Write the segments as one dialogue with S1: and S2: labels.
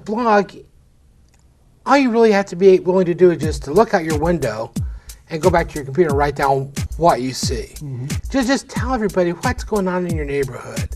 S1: blog, all you really have to be willing to do is just to look out your window and go back to your computer and write down what you see. Mm-hmm. Just tell everybody what's going on in your neighborhood.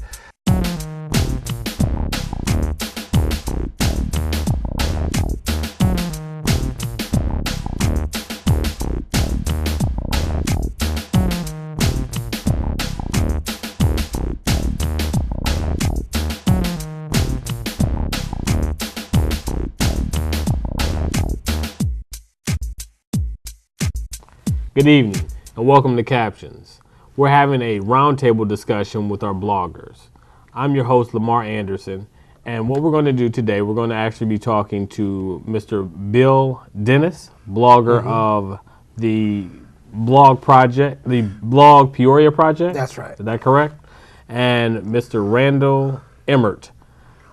S2: Good evening and welcome to Captions. We're having a roundtable discussion with our bloggers. I'm your host, Lamar Anderson, and what we're going to do today, we're going to actually be talking to Mr. Bill Dennis, blogger of the blog project, the blog Peoria project.
S1: That's right.
S2: Is that correct? And Mr. Randall Emert,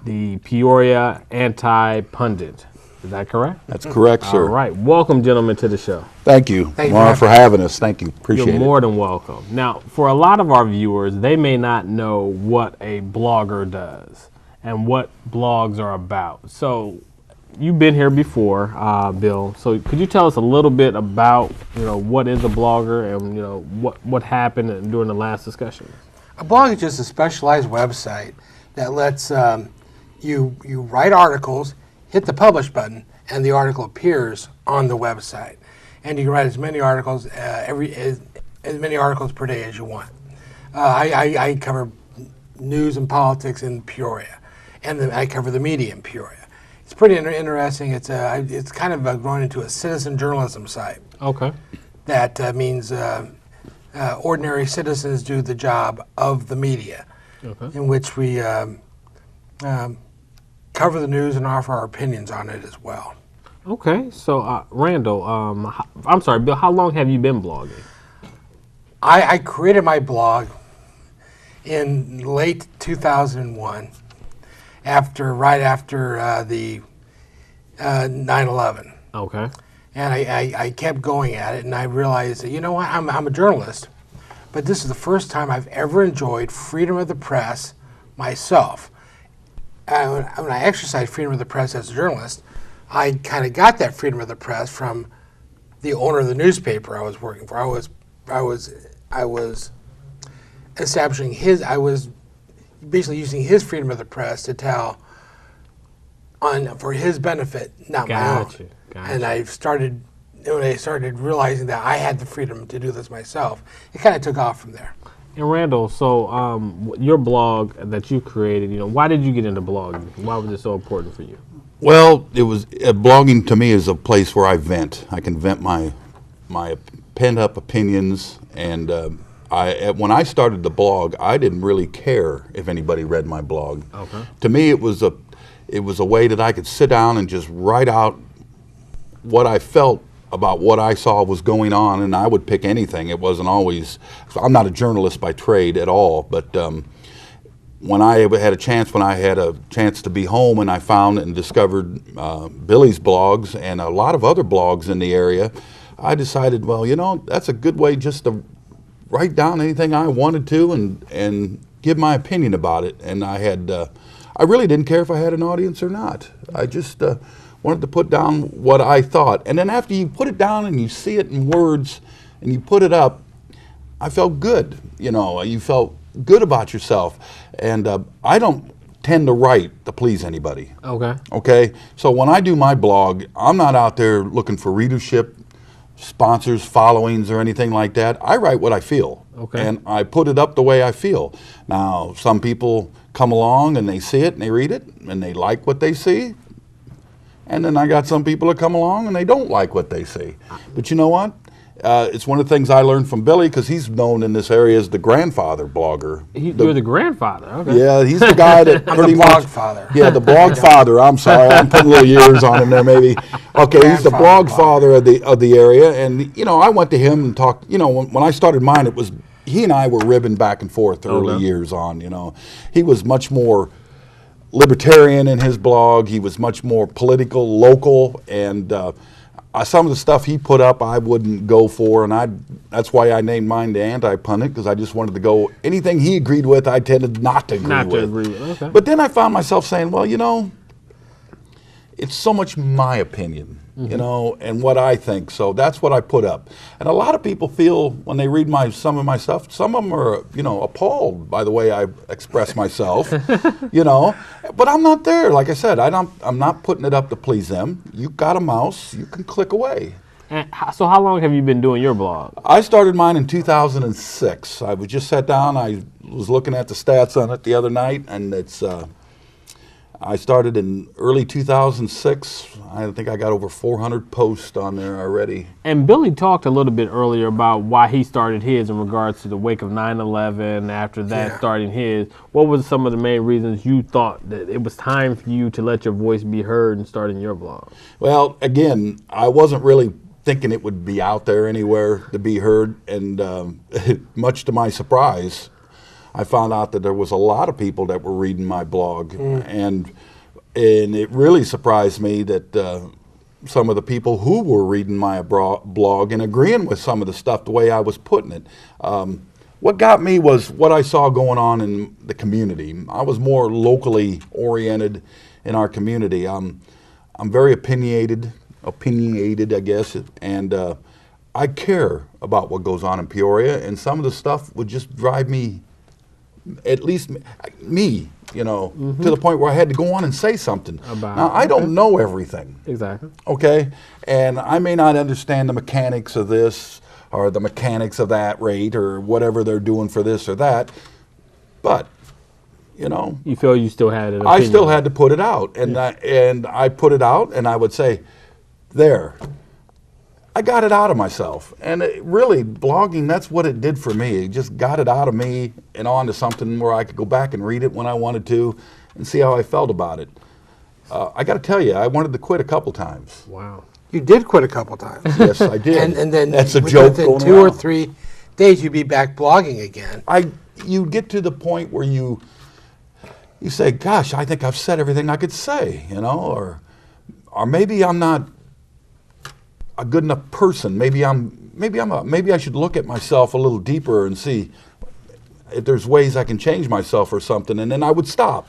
S2: the Peoria Anti-Pundit. Is that correct?
S3: That's correct, sir.
S2: All right. Welcome, gentlemen, to the show.
S3: Thank you, Lamar, for having us. Thank you. Appreciate it.
S2: You're more than welcome. Now, for a lot of our viewers, they may not know what a blogger does and what blogs are about. So you've been here before, Bill. So could you tell us a little bit about, what is a blogger and, what happened during the last discussion?
S1: A blog is just a specialized website that lets you write articles, hit the publish button, and the article appears on the website. And you can write as many articles as many articles per day as you want. I cover news and politics in Peoria, and then I cover the media in Peoria. It's pretty interesting. It's kind of grown into a citizen journalism site.
S2: Okay.
S1: That means ordinary citizens do the job of the media, in which we cover the news and offer our opinions on it as well.
S2: Okay, so Randall, I'm sorry, Bill, how long have you been blogging?
S1: I created my blog in late 2001, right after the 9/11.
S2: Okay.
S1: And I kept going at it, and I realized that, I'm a journalist, but this is the first time I've ever enjoyed freedom of the press myself. When I exercise freedom of the press as a journalist, I kind of got that freedom of the press from the owner of the newspaper I was working for. I was basically using his freedom of the press to tell for his benefit, not my own. Gotcha. And when I started realizing that I had the freedom to do this myself, it kind of took off from there.
S2: And Randall, so your blog that you created, why did you get into blogging? Why was it so important for you?
S3: Well, it was blogging to me is a place where I vent. I can vent my pent up opinions, and when I started the blog, I didn't really care if anybody read my blog. Okay. To me, it was a way that I could sit down and just write out what I felt about what I saw was going on, and I would pick anything. It wasn't always, I'm not a journalist by trade at all, but when I had a chance to be home, and I found and discovered Billy's blogs and a lot of other blogs in the area, I decided, well, that's a good way just to write down anything I wanted to and give my opinion about it. And I really didn't care if I had an audience or not. I just wanted to put down what I thought. And then after you put it down and you see it in words and you put it up, I felt good. You felt good about yourself. And I don't tend to write to please anybody. Okay. Okay? So when I do my blog, I'm not out there looking for readership, sponsors, followings, or anything like that. I write what I feel. Okay. And I put it up the way I feel. Now, some people come along and they see it and they read it and they like what they see. And then I got some people that come along and they don't like what they see. But you know what? It's one of the things I learned from Billy, because he's known in this area as the grandfather blogger.
S2: You're the grandfather, okay.
S3: Yeah, he's the guy that pretty much...
S1: blog father.
S3: Yeah, the blog father. I'm sorry, I'm putting little years on him there maybe. Okay, he's the blog father of the area. And, I went to him and talked, when I started mine, it was, he and I were ribbing back and forth early years on, He was much more libertarian in his blog. He was much more political, local, and some of the stuff he put up I wouldn't go for, and that's why I named mine the Anti-Pundit, because I just wanted to go, anything he agreed with I tended not to agree with.
S2: Okay.
S3: But then I found myself saying, well, it's so much my opinion, you know, and what I think. So that's what I put up. And a lot of people feel when they read some of my stuff, some of them are, you know, appalled by the way I express myself, you know. But I'm not there. Like I said, I'm not putting it up to please them. You got a mouse, you can click away.
S2: And so how long have you been doing your blog?
S3: I started mine in 2006. I was just sat down. I was looking at the stats on it the other night, and it's. I started in early 2006. I think I got over 400 posts on there already.
S2: And Billy talked a little bit earlier about why he started his in regards to the wake of 9/11. After that, starting his, what were some of the main reasons you thought that it was time for you to let your voice be heard and starting your blog?
S3: Well, again, I wasn't really thinking it would be out there anywhere to be heard, and much to my surprise, I found out that there was a lot of people that were reading my blog, and it really surprised me that some of the people who were reading my blog and agreeing with some of the stuff the way I was putting it. What got me was what I saw going on in the community. I was more locally oriented in our community. I'm very opinionated, I guess, and I care about what goes on in Peoria, and some of the stuff would just drive me, at least me, you know, to the point where I had to go on and say something. Now, I don't know everything.
S2: Exactly.
S3: Okay? And I may not understand the mechanics of this or the mechanics of that rate or whatever they're doing for this or that, but, you know.
S2: You feel you still had it.
S3: I still had to put it out, and I put it out, and I would say, there. I got it out of myself, and really, blogging, that's what it did for me. It just got it out of me and onto something where I could go back and read it when I wanted to and see how I felt about it. I got to tell you, I wanted to quit a couple times.
S2: Wow.
S1: You did quit a couple times.
S3: Yes, I did.
S1: And then
S3: that's a joke
S1: within
S3: going
S1: 2 or
S3: around.
S1: 3 days, you'd be back blogging again.
S3: You get to the point where you say, gosh, I think I've said everything I could say, you know, or maybe I'm not a good enough person. Maybe I should look at myself a little deeper and see if there's ways I can change myself or something. And then I would stop.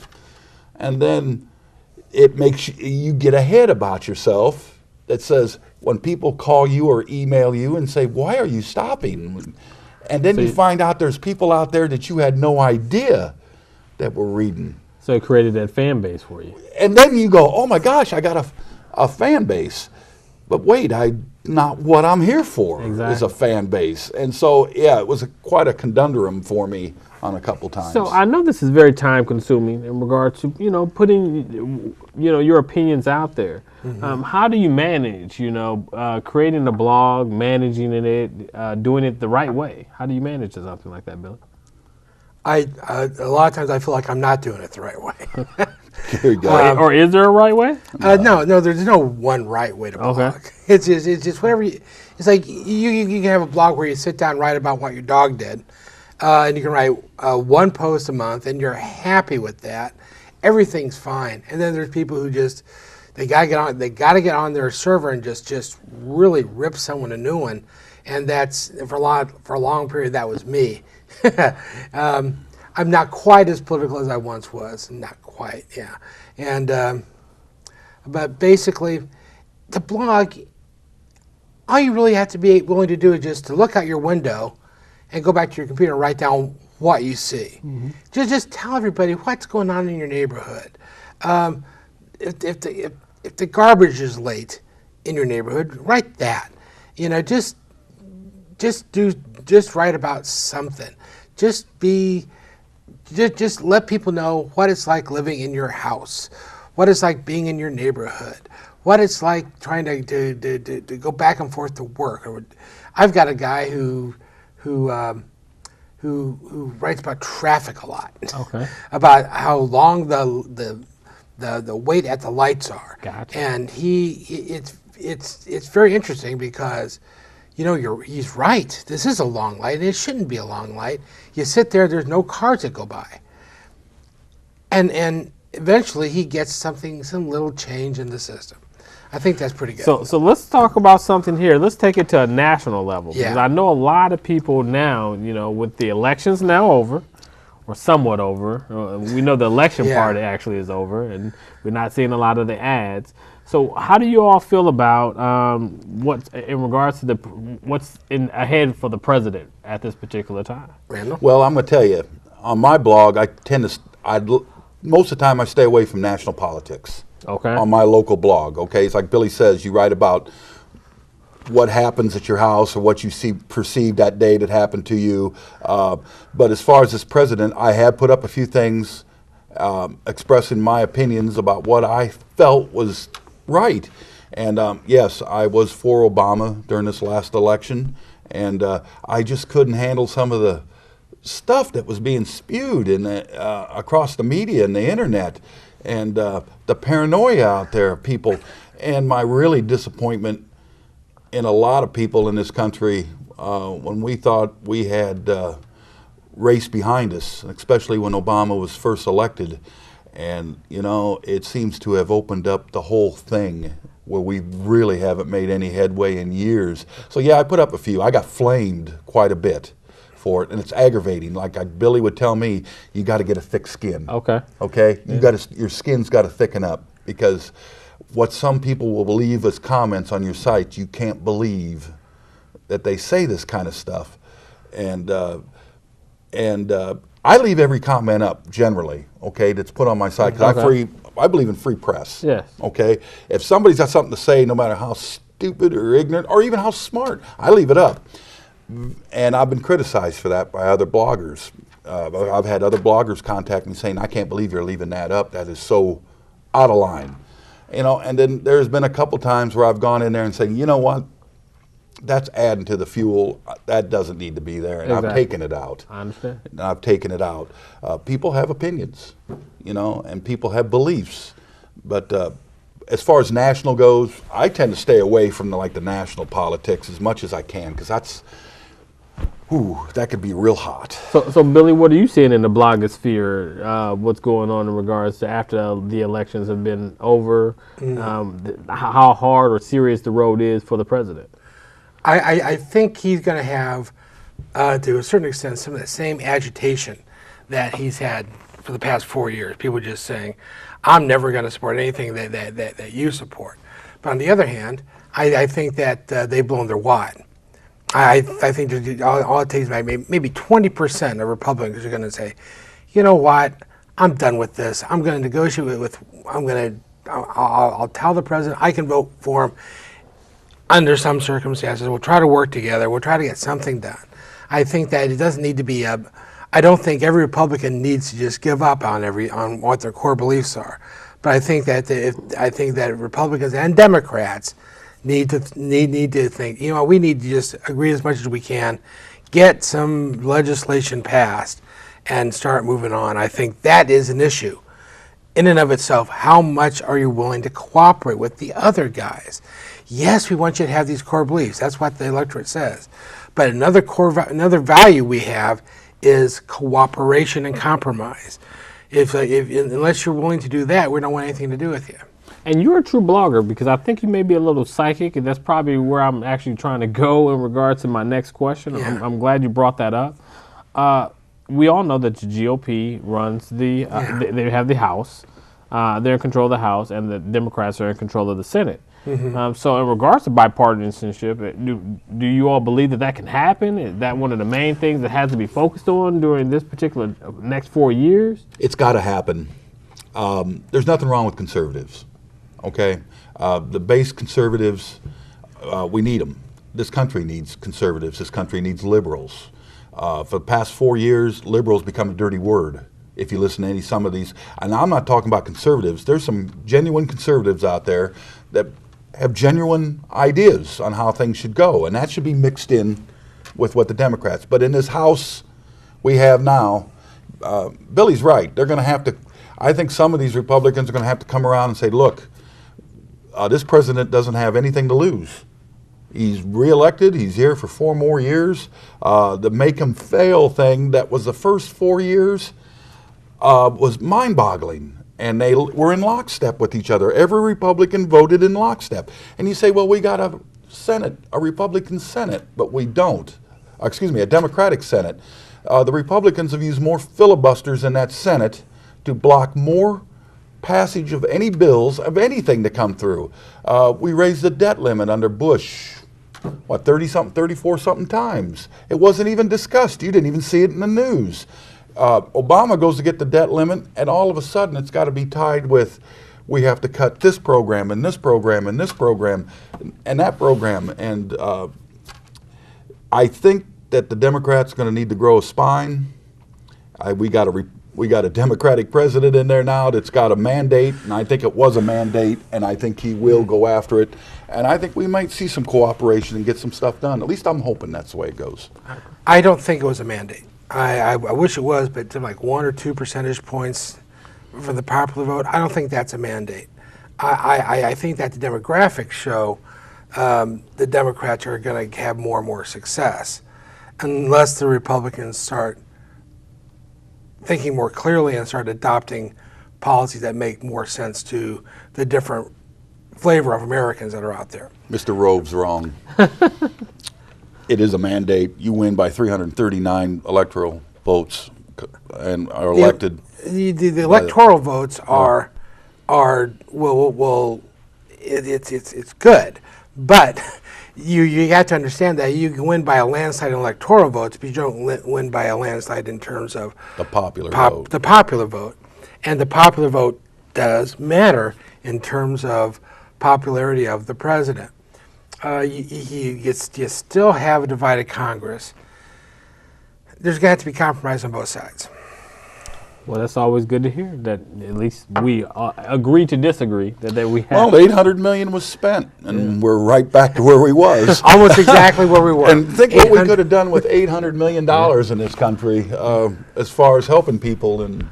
S3: And then it makes you get ahead about yourself that says when people call you or email you and say, why are you stopping? And then you find out there's people out there that you had no idea that were reading.
S2: So it created that fan base for you.
S3: And then you go, oh my gosh, I got a fan base. But wait, not what I'm here for is a fan base. And so, yeah, it was quite a conundrum for me on a couple times.
S2: So I know this is very time consuming in regard to, you know, putting, you know, your opinions out there. How do you manage, you know, creating a blog, managing it, doing it the right way? How do you manage something like that, Billy?
S1: A lot of times I feel like I'm not doing it the right way.
S3: There you go.
S2: Or is there a right way?
S1: No, there's no one right way to blog.
S2: Okay.
S1: It's just whatever. It's like you can have a blog where you sit down and write about what your dog did, and you can write 1 post a month, and you're happy with that. Everything's fine. And then there's people who just they gotta get on their server and just really rip someone a new one, and that's for a long period that was me. I'm not quite as political as I once was. Not quite, yeah. And but basically, the blog, all you really have to be willing to do is just to look out your window and go back to your computer and write down what you see. Just tell everybody what's going on in your neighborhood. If the garbage is late in your neighborhood, write that. You know, just write about something. Just let people know what it's like living in your house, what it's like being in your neighborhood, what it's like trying to go back and forth to work. I've got a guy who writes about traffic a lot.
S2: Okay.
S1: About how long the wait at the lights are.
S2: Gotcha.
S1: And it's very interesting because, you know, he's right. This is a long light, and it shouldn't be a long light. You sit there, there's no cars that go by. And eventually he gets some little change in the system. I think that's pretty good.
S2: So let's talk about something here. Let's take it to a national level.
S1: Yeah.
S2: Because I know a lot of people now, you know, with the elections now over, or somewhat over. We know the election part actually is over, and we're not seeing a lot of the ads. So how do you all feel about what's in regards to what's ahead for the president at this particular time?
S1: Randall?
S3: Well, I'm going to tell you, on my blog, most of the time I stay away from national politics.
S2: Okay.
S3: On my local blog, okay? It's like Billy says, you write about what happens at your house or what you perceive that day that happened to you. But as far as this president, I have put up a few things expressing my opinions about what I felt was right. And yes, I was for Obama during this last election, and I just couldn't handle some of the stuff that was being spewed across the media and the internet, and the paranoia out there of people, and my really disappointment in a lot of people in this country when we thought we had race behind us, especially when Obama was first elected. And, you know, it seems to have opened up the whole thing where we really haven't made any headway in years. So, yeah, I put up a few. I got flamed quite a bit for it, and it's aggravating. Like Billy would tell me, you got to get a thick skin.
S2: Okay.
S3: Okay? Your skin's got to thicken up, because what some people will believe as comments on your site, you can't believe that they say this kind of stuff. And I leave every comment up generally, okay, that's put on my site, because I believe in free press.
S2: Yes.
S3: Okay? If somebody's got something to say, no matter how stupid or ignorant or even how smart, I leave it up. And I've been criticized for that by other bloggers. I've had other bloggers contact me saying, I can't believe you're leaving that up. That is so out of line. You know, and then there's been a couple times where I've gone in there and said, you know what, that's adding to the fuel. That doesn't need to be there, and
S2: Exactly.
S3: I've taken it out.
S2: I understand.
S3: And I've taken it out. People have opinions, you know, and people have beliefs. But as far as national goes, I tend to stay away from the national politics as much as I can, because that could be real hot.
S2: So Billy, what are you seeing in the blogosphere? What's going on in regards to after the elections have been over? How hard or serious the road is for the president?
S1: I think he's going to have, to a certain extent, some of the same agitation that he's had for the past 4 years. People just saying, I'm never going to support anything that you support. But on the other hand, I think that they've blown their wad. I think all it takes is maybe 20% of Republicans are going to say, you know what, I'm done with this. I'm going to negotiate I'll tell the president I can vote for him under some circumstances. We'll try to work together. We'll try to get something done. I think that it doesn't need to be I don't think every Republican needs to just give up on what their core beliefs are. But I think that Republicans and Democrats need to think, you know, we need to just agree as much as we can, get some legislation passed, and start moving on. I think that is an issue in and of itself. How much are you willing to cooperate with the other guys? Yes, we want you to have these core beliefs. That's what the electorate says. But another value we have is cooperation and compromise. Unless you're willing to do that, we don't want anything to do with you.
S2: And you're a true blogger, because I think you may be a little psychic, and that's probably where I'm actually trying to go in regards to my next question.
S1: Yeah.
S2: I'm glad you brought that up. We all know that the GOP runs they have the House. They're in control of the House, and the Democrats are in control of the Senate. Mm-hmm. So in regards to bipartisanship, do you all believe that can happen? Is that one of the main things that has to be focused on during this particular next 4 years?
S3: It's got to happen. There's nothing wrong with conservatives. Okay, the base conservatives, we need them. This country needs conservatives. This country needs liberals. For the past 4 years, liberals become a dirty word. If you listen to some of these, and I'm not talking about conservatives. There's some genuine conservatives out there that have genuine ideas on how things should go, and that should be mixed in with what the Democrats. But in this House we have now, Billy's right. They're going to have to. I think some of these Republicans are going to have to come around and say, look, this president doesn't have anything to lose. He's reelected. He's here for 4 more years. The make him fail thing that was the first 4 years was mind-boggling. And they were in lockstep with each other. Every Republican voted in lockstep. And you say, well, we got a Republican Senate, but we don't. A Democratic Senate. The Republicans have used more filibusters in that Senate to block more passage of any bills, of anything to come through. We raised the debt limit under Bush, what, 30-something, 34-something times. It wasn't even discussed. You didn't even see it in the news. Obama goes to get the debt limit, and all of a sudden it's got to be tied with, we have to cut this program and this program and this program and that program. And I think that the Democrats are going to need to grow a spine. We got a Democratic president in there now that's got a mandate, and I think it was a mandate, and I think he will go after it. And I think we might see some cooperation and get some stuff done. At least I'm hoping that's the way it goes.
S1: I don't think it was a mandate. I wish it was, but to like 1 or 2 percentage points for the popular vote, I don't think that's a mandate. I think that the demographics show the Democrats are going to have more and more success unless the Republicans start thinking more clearly and start adopting policies that make more sense to the different flavor of Americans that are out there.
S3: Mr. Rove's wrong. It is a mandate. You win by 339 electoral votes and are elected.
S1: The electoral votes it's good, but you have to understand that you can win by a landslide in electoral votes, but you don't win by a landslide in terms of
S3: the popular vote.
S1: The popular vote, and the popular vote does matter in terms of popularity of the president. You still have a divided Congress. There's got to be compromise on both sides.
S2: Well, that's always good to hear, that at least we agree to disagree, that we have.
S3: Well, $800 million was spent, and we're right back to where we was.
S1: Almost exactly where we were.
S3: And think what we could have done with $800 million in this country as far as helping people and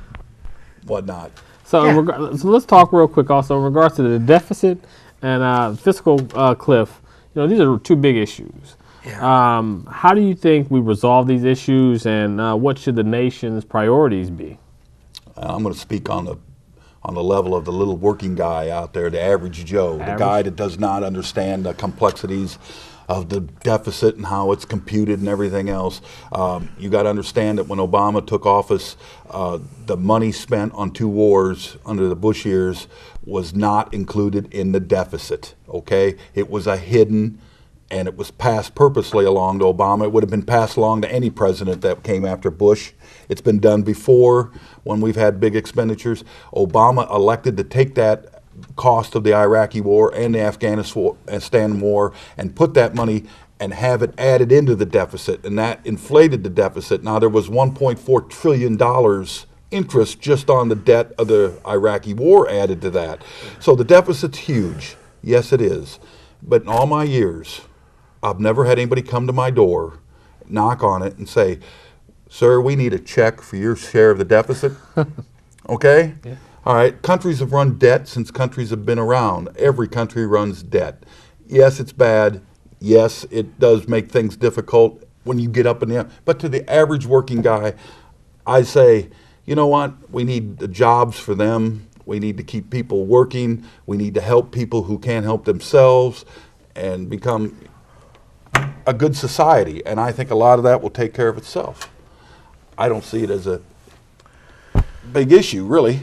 S3: whatnot.
S2: So, so let's talk real quick also in regards to the deficit and fiscal cliff. These are two big issues.
S1: Yeah.
S2: How do you think we resolve these issues, and what should the nation's priorities be?
S3: I'm going to speak on the level of the little working guy out there, the average Joe, the guy that does not understand the complexities of the deficit and how it's computed and everything else. You got to understand that when Obama took office, the money spent on 2 wars under the Bush years was not included in the deficit, okay? It was a hidden, and it was passed purposely along to Obama. It would have been passed along to any president that came after Bush. It's been done before when we've had big expenditures. Obama elected to take that cost of the Iraqi war and the Afghanistan war and put that money and have it added into the deficit, and that inflated the deficit. Now, there was $1.4 trillion interest just on the debt of the Iraqi war added to that. So the deficit's huge. Yes, it is. But in all my years, I've never had anybody come to my door, knock on it, and say, "Sir, we need a check for your share of the deficit." Okay? Yeah. All right. Countries have run debt since countries have been around. Every country runs debt. Yes, it's bad. Yes, it does make things difficult when you get up in the end. But to the average working guy, I say, you know what? We need the jobs for them. We need to keep people working. We need to help people who can't help themselves and become a good society. And I think a lot of that will take care of itself. I don't see it as a big issue, really.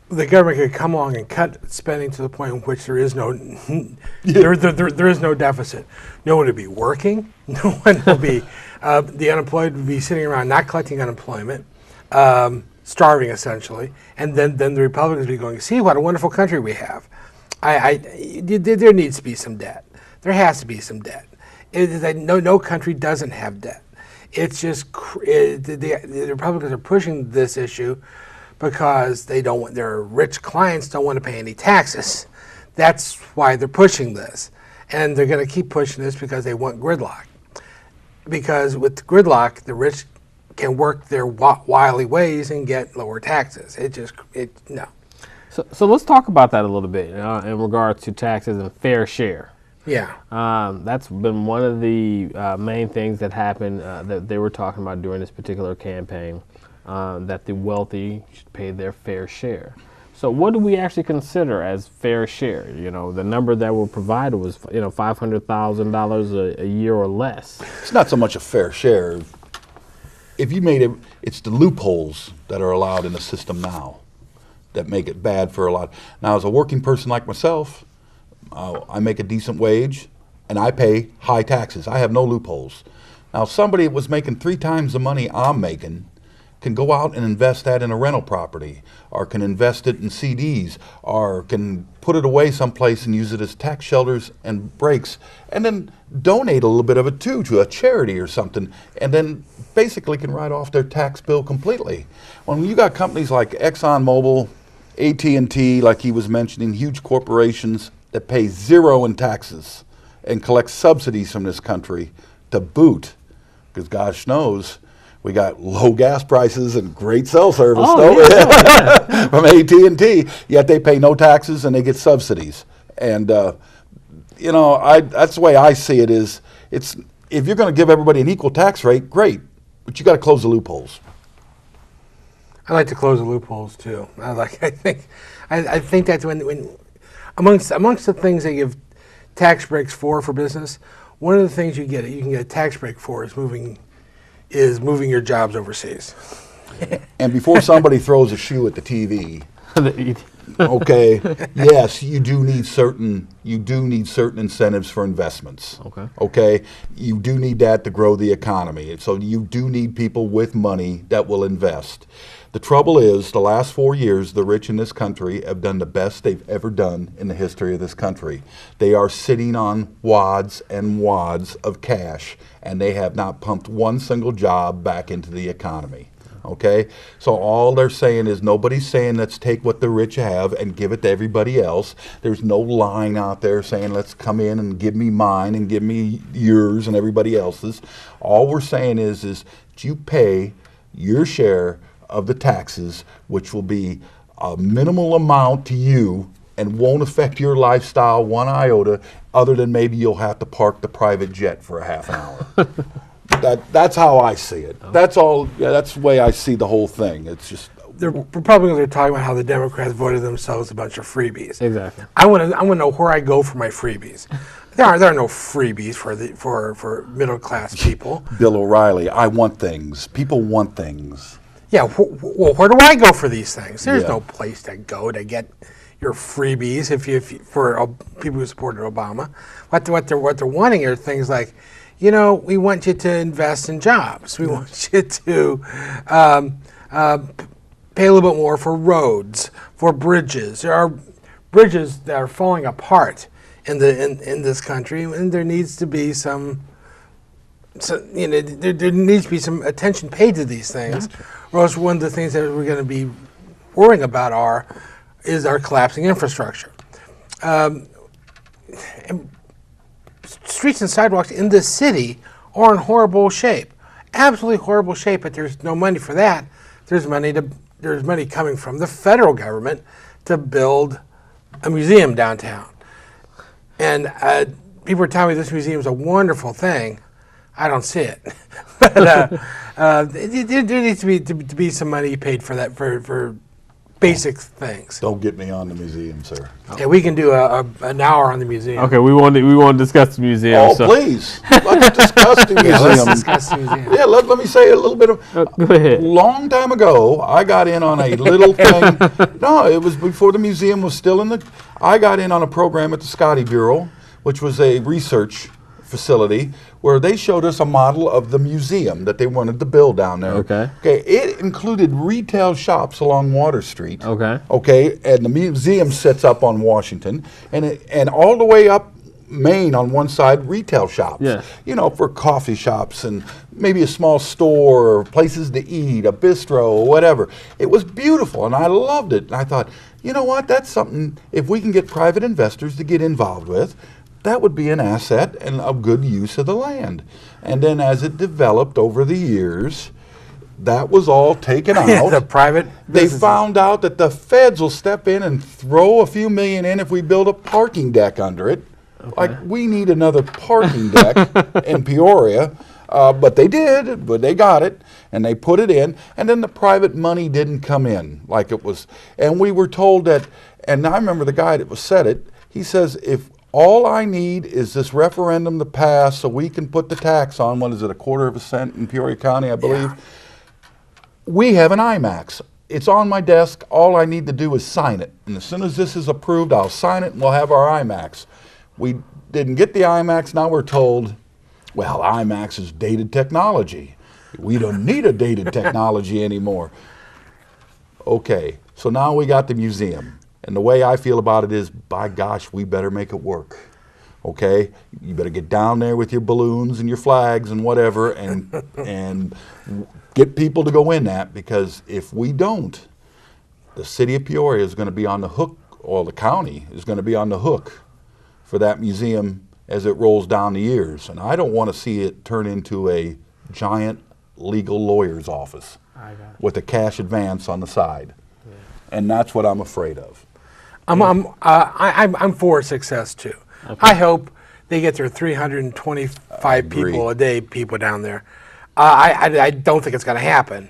S1: The government could come along and cut spending to the point in which there is no there is no deficit. No one would be working. No one will be the unemployed would be sitting around not collecting unemployment. Starving essentially, and then the Republicans would be going, see what a wonderful country we have. There needs to be some debt. There has to be some debt. No country doesn't have debt. It's just the Republicans are pushing this issue because their rich clients don't want to pay any taxes. That's why they're pushing this, and they're going to keep pushing this because they want gridlock. Because with gridlock, the rich can work their wily ways and get lower taxes. No.
S2: So let's talk about that a little bit in regards to taxes and fair share.
S1: Yeah.
S2: That's been one of the main things that happened that they were talking about during this particular campaign, that the wealthy should pay their fair share. So what do we actually consider as fair share? The number that were provided was $500,000 a year or less.
S3: It's not so much a fair share. If you made it, it's the loopholes that are allowed in the system now. that make it bad for a lot. Now, as a working person like myself, I make a decent wage, and I pay high taxes. I have no loopholes. Now, somebody that was making 3 times the money I'm making can go out and invest that in a rental property, or can invest it in CDs, or can put it away someplace and use it as tax shelters and breaks, and then donate a little bit of it too to a charity or something, and then basically can write off their tax bill completely. When you got companies like ExxonMobil, AT&T, like he was mentioning, huge corporations that pay 0 in taxes and collect subsidies from this country to boot, because gosh knows, we got low gas prices and great cell service from AT&T, yet they pay no taxes and they get subsidies. And you know, that's the way I see it. Is it's if you're going to give everybody an equal tax rate, great, but you got to close the loopholes.
S1: I like to close the loopholes too. I think that's when amongst the things they give tax breaks for business, one of the things you can get a tax break for is moving your jobs overseas.
S3: And before somebody throws a shoe at the TV, okay, yes, you do need certain incentives for investments. Okay, you do need that to grow the economy. So you do need people with money that will invest. The trouble is, the last 4 years, the rich in this country have done the best they've ever done in the history of this country. They are sitting on wads and wads of cash, and they have not pumped one single job back into the economy. Okay? So all they're saying is, nobody's saying let's take what the rich have and give it to everybody else. There's no line out there saying let's come in and give me mine and give me yours and everybody else's. All we're saying is you pay your share of the taxes, which will be a minimal amount to you and won't affect your lifestyle one iota, other than maybe you'll have to park the private jet for a half an hour. That's how I see it. That's all. Yeah, that's the way I see the whole thing. It's just
S1: the Republicans are talking about how the Democrats voted themselves a bunch of freebies.
S2: Exactly.
S1: I want to know where I go for my freebies. There are no freebies for middle class people.
S3: Bill O'Reilly, I want things. People want things.
S1: Yeah, well, where do I go for these things? There's no place to go to get your freebies for people who supported Obama. What they're wanting are things like, you know, we want you to invest in jobs. We want you to pay a little bit more for roads, for bridges. There are bridges that are falling apart in this country, and there needs to be some. So, you know, there needs to be some attention paid to these things. Or else one of the things that we're going to be worrying about is our collapsing infrastructure. And streets and sidewalks in this city are in horrible shape, absolutely horrible shape. But there's no money for that. There's money coming from the federal government to build a museum downtown. And people are telling me this museum is a wonderful thing. I don't see it, but there needs to be some money paid for that for basic things.
S3: Don't get me on the museum, sir.
S1: Yeah, we can do an hour on the museum.
S2: Okay, we want to discuss the museum.
S3: Oh, please, let's discuss the museum.
S1: Let's discuss the museum.
S3: Yeah, let me say a little bit of.
S2: Go ahead.
S3: Long time ago, I got in on a little thing. No, it was before the museum was still in the. I got in on a program at the Scotty Bureau, which was a research facility where they showed us a model of the museum that they wanted to build down there.
S2: Okay.
S3: Okay. It included retail shops along Water Street.
S2: Okay.
S3: Okay. And the museum sits up on Washington, and all the way up Main on one side, retail shops.
S2: Yeah.
S3: You know, for coffee shops and maybe a small store or places to eat, a bistro or whatever. It was beautiful, and I loved it. And I thought, you know what? That's something if we can get private investors to get involved with. That would be an asset and a good use of the land. And then as it developed over the years, that was all taken out.
S1: The private
S3: They found out that the feds will step in and throw a few million in if we build a parking deck under it. Okay. Like, we need another parking deck in Peoria. But they did, but they got it, and they put it in, and then the private money didn't come in like it was. And we were told that, and I remember the guy that said it, he says, if all I need is this referendum to pass so we can put the tax on, what is it, 1/4 cent in Peoria County, I believe. Yeah. We have an IMAX. it's on my desk. All I need to do is sign it. And as soon as this is approved, I'll sign it and we'll have our IMAX. We didn't get the IMAX. Now we're told, well, IMAX is dated technology. We don't need a dated technology anymore. Okay, so now we got the museum. And the way I feel about it is, by gosh, we better make it work. Okay, you better get down there with your balloons and your flags and whatever, and get people to go in that, because if we don't, the city of Peoria is going to be on the hook, or the county is going to be on the hook for that museum as it rolls down the years. And I don't want to see it turn into a giant legal lawyer's office with a cash advance on the side. Yeah. And that's what I'm afraid of.
S1: I'm for success too. Okay. I hope they get their 325 people a day people down there. I don't think it's going to happen.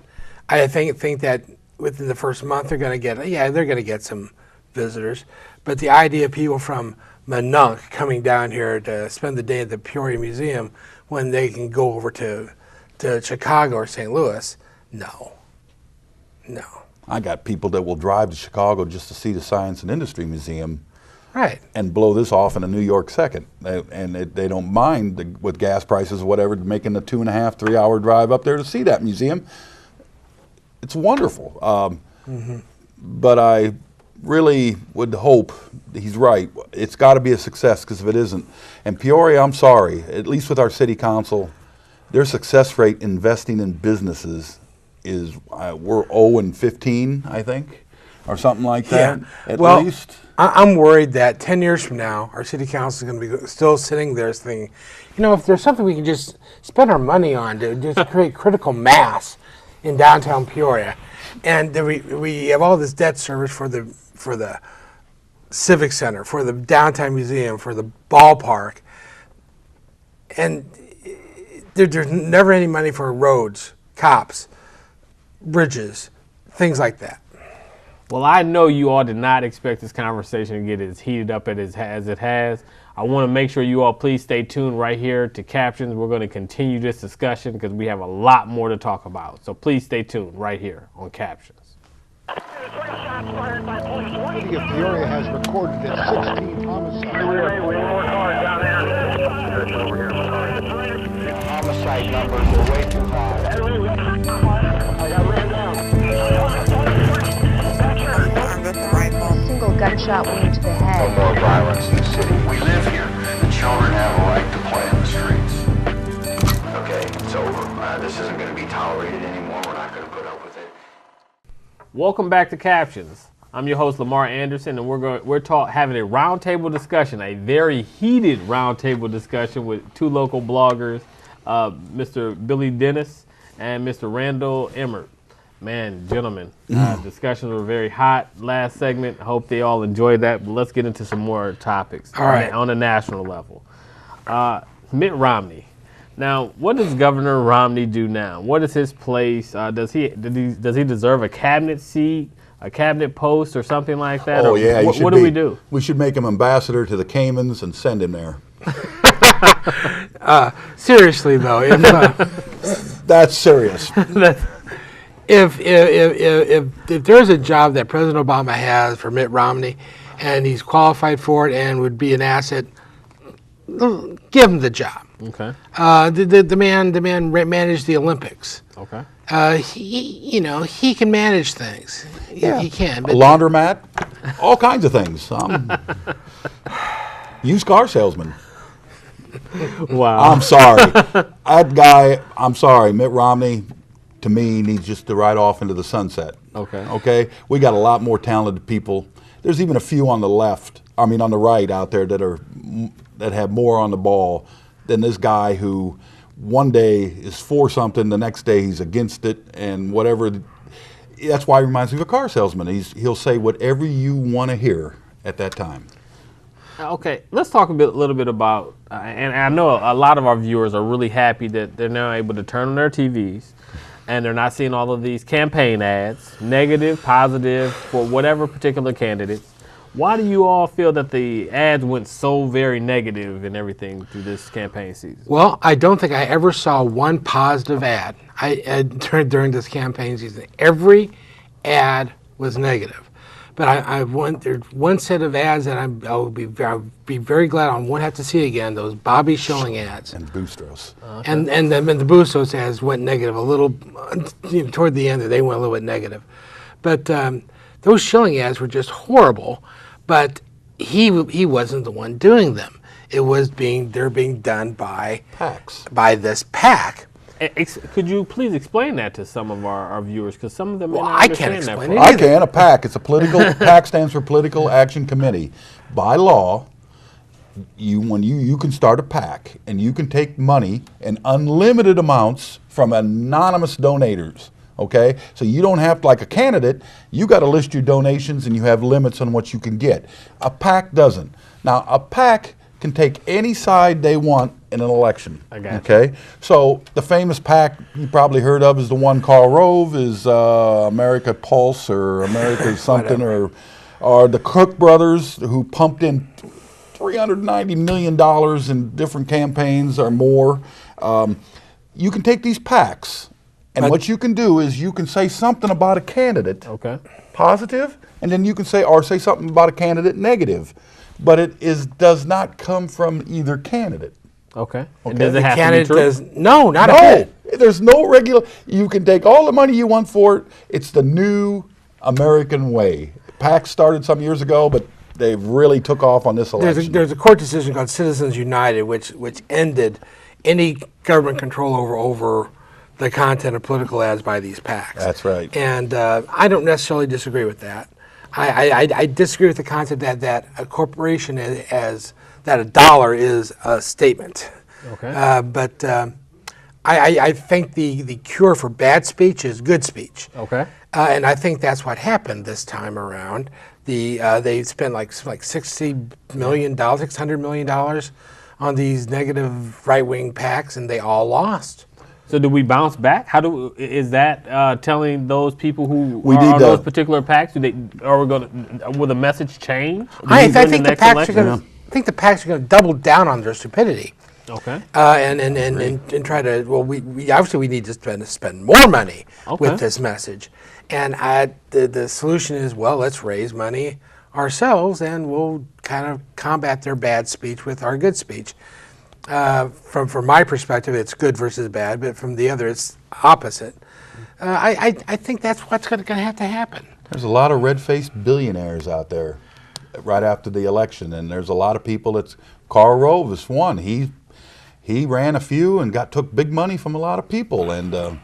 S1: I think that within the first month they're going to get some visitors. But the idea of people from Minonk coming down here to spend the day at the Peoria Museum when they can go over to Chicago or St. Louis, no.
S3: I got people that will drive to Chicago just to see the Science and Industry Museum.
S1: Right.
S3: And blow this off in a New York second. They don't mind, with gas prices or whatever, making the 2.5, 3 hour drive up there to see that museum. It's wonderful. But I really would hope, he's right, it's got to be a success, because if it isn't, and Peoria, I'm sorry, at least with our city council, their success rate investing in businesses is, we're 0-15, I think, or something like that, at least.
S1: I'm worried that 10 years from now, our city council is going to be still sitting there thinking, if there's something we can just spend our money on to just create critical mass in downtown Peoria, and we have all this debt service for the Civic Center, for the downtown museum, for the ballpark, and there's never any money for roads, cops, bridges, things like that.
S2: Well, I know you all did not expect this conversation to get as heated up as it has. I want to make sure you all please stay tuned right here to Captions. We're going to continue this discussion because we have a lot more to talk about. So please stay tuned right here on Captions.
S4: The city of Peoria has recorded its 16 homicides.
S5: We need more cars down there. Over here.
S4: Homicide numbers are way too high.
S5: I got ran down.
S6: Single gunshot wound to the head.
S5: No more violence in the city. We live here. The children have a right to play in the streets. Okay, it's over. This isn't going to be tolerated anymore. We're not going to put up with it.
S2: Welcome back to Captions. I'm your host, Lamar Anderson, and we're having a roundtable discussion, a very heated roundtable discussion with two local bloggers, Mr. Billy Dennis and Mr. Randall Emert. Man, gentlemen, discussions were very hot last segment. I hope they all enjoyed that. But let's get into some more topics on a national level. Mitt Romney. Now, what does Governor Romney do now? What is his place? Does he deserve a cabinet seat, a cabinet post, or something like that?
S3: Oh, yeah.
S2: What do we do?
S3: We should make him ambassador to the Caymans and send him there.
S1: Seriously, though,
S3: That's serious.
S1: If there's a job that President Obama has for Mitt Romney, and he's qualified for it and would be an asset, give him the job.
S2: Okay.
S1: The man managed the Olympics.
S2: Okay.
S1: He can manage things.
S3: Yeah.
S1: He can.
S3: A laundromat, all kinds of things. Used car salesman.
S2: Wow.
S3: I'm sorry. That guy, I'm sorry, Mitt Romney, to me, needs just to ride off into the sunset. Okay? We got a lot more talented people. There's even a few on the right out there that have more on the ball than this guy who one day is for something, the next day he's against it, and whatever. That's why he reminds me of a car salesman. He'll say whatever you want to hear at that time.
S2: Okay, let's talk a little bit about, and I know a lot of our viewers are really happy that they're now able to turn on their TVs and they're not seeing all of these campaign ads, negative, positive, for whatever particular candidates. Why do you all feel that the ads went so very negative and everything through this campaign season?
S1: Well, I don't think I ever saw one positive ad during this campaign season. Every ad was negative. But there's one set of ads that I'll be very glad I won't have to see again. Those Bobby Schilling ads
S3: And Boostros.
S1: and the Bustos ads went negative a little toward the end. They went a little bit negative, but those Schilling ads were just horrible. But he wasn't the one doing them. It was they're being done by
S3: PACs.
S1: by this PAC.
S2: Could you please explain that to some of our viewers? Because some of them may
S1: Well,
S2: not
S1: I can't
S2: understand
S1: explain
S2: that.
S1: it.
S3: I can. A PAC. It's a political. PAC stands for Political Action Committee. By law, you can start a PAC and you can take money in unlimited amounts from anonymous donators. Okay, so you don't have to, like a candidate, you got to list your donations and you have limits on what you can get. A PAC doesn't. Now, a PAC can take any side they want in an election.
S2: I got you.
S3: Okay, so the famous PAC you probably heard of is the one Karl Rove, is America Pulse or America something, or the Cook brothers who pumped in $390 million in different campaigns or more. You can take these PACs, and what you can do is you can say something about a candidate,
S2: Okay.
S3: positive, and then you can say something about a candidate negative, but it does not come from either candidate.
S2: Okay. And
S3: Okay.
S2: does it
S1: The
S2: have to be
S1: candidate
S2: true?
S1: does no, not a
S3: No,
S1: bit.
S3: there's no regular. You can take all the money you want for it. It's the new American way. PAC started some years ago, but they've really took off on this election.
S1: There's a court decision called Citizens United, which ended any government control over the content of political ads by these PACs.
S3: That's right.
S1: And I don't necessarily disagree with that. I disagree with the concept that a corporation that a dollar is a statement.
S2: Okay.
S1: But I think the cure for bad speech is good speech.
S2: Okay.
S1: And I think that's what happened this time around. They spent like $600 million on these negative right-wing PACs, and they all lost.
S2: So do we bounce back? Is that telling those people who
S3: We
S2: are
S3: need
S2: on
S3: to-
S2: those particular PACs? Will the message change?
S1: I
S2: during
S1: think the
S2: next
S1: PACs
S2: election?
S1: are going to. I think the PACs are going to double down on their stupidity.
S2: Okay.
S1: And try to, well, we obviously need to spend more money
S2: Okay.
S1: with this message, and the solution is, well, let's raise money ourselves and we'll kind of combat their bad speech with our good speech. From my perspective, it's good versus bad, but from the other, it's opposite. I think that's what's going to have to happen.
S3: There's a lot of red-faced billionaires out there right after the election, and there's a lot of people that's, Karl Rove is one. He ran a few and took big money from a lot of people, and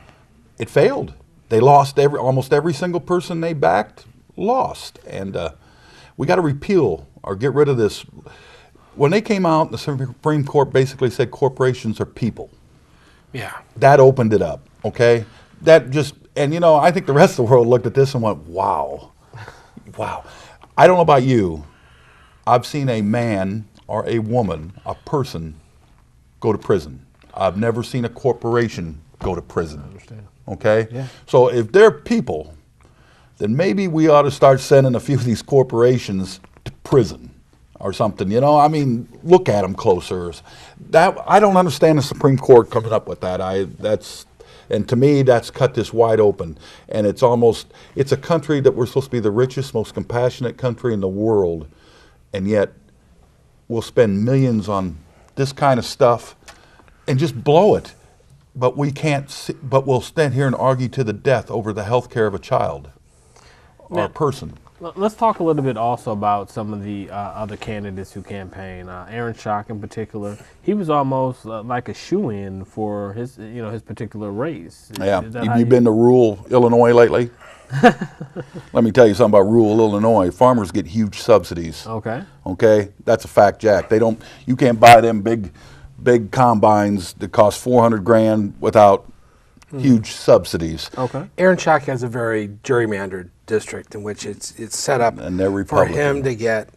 S3: it failed. They lost almost every single person they backed lost, and we got to repeal or get rid of this. When they came out, the Supreme Court basically said corporations are people.
S1: Yeah.
S3: That opened it up, okay? And I think the rest of the world looked at this and went, wow. Wow. I don't know about you. I've seen a man or a woman, a person, go to prison. I've never seen a corporation go to prison. I understand. Okay?
S2: Yeah.
S3: So if they're people, then maybe we ought to start sending a few of these corporations to prison or something. I mean, look at them closer. I don't understand the Supreme Court coming up with that. And to me, that's cut this wide open. And it's a country that we're supposed to be the richest, most compassionate country in the world, and yet we'll spend millions on this kind of stuff and just blow it. But but we'll stand here and argue to the death over the health care of a child or a person.
S2: Let's talk a little bit also about some of the other candidates who campaign. Aaron Schock in particular, he was almost like a shoo-in for his particular race.
S3: Yeah.
S2: Is that
S3: Have
S2: how
S3: you been to rural Illinois lately? Let me tell you something about rural Illinois. Farmers get huge subsidies.
S2: Okay.
S3: Okay, that's a fact, Jack. You can't buy them big combines that cost $400,000 without huge subsidies.
S2: Okay.
S1: Aaron Schock has a very gerrymandered district in which it's set up
S3: And they're
S1: for
S3: Republican.
S1: him to get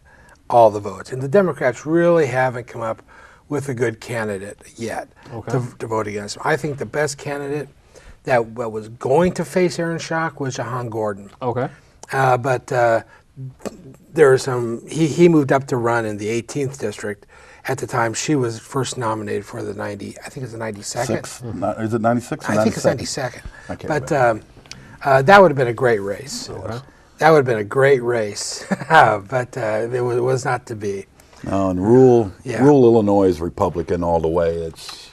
S1: all the votes. And the Democrats really haven't come up with a good candidate yet to vote against him. I think the best candidate that was going to face Aaron Schock was Jahan Gordon.
S2: Okay.
S1: But there are he moved up to run in the 18th district. At the time, she was first nominated for the I think it's the 92nd.
S3: Is it 96 or 97?
S1: I think it's 92nd.
S3: I can't
S1: But That would have been a great race.
S2: Okay.
S1: That would have been a great race, but it was not to be.
S3: No, and rural
S1: Yeah.
S3: Illinois is Republican all the way. It's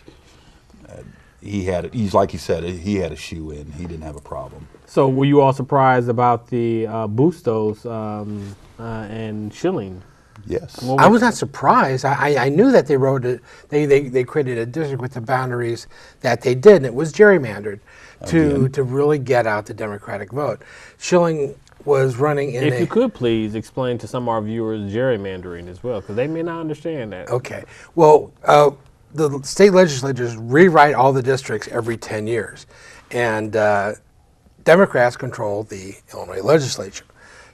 S3: he's like he said, he had a shoe in. He didn't have a problem.
S2: So were you all surprised about the Bustos and Schilling?
S3: Yes.
S2: What
S1: I was not surprised. I knew that they wrote it. They created a district with the boundaries that they did, and it was gerrymandered to really get out the Democratic vote. Schilling was running in
S2: If you could please explain to some of our viewers gerrymandering as well, because they may not understand that.
S1: Okay. Well, the state legislatures rewrite all the districts every 10 years, and Democrats control the Illinois legislature,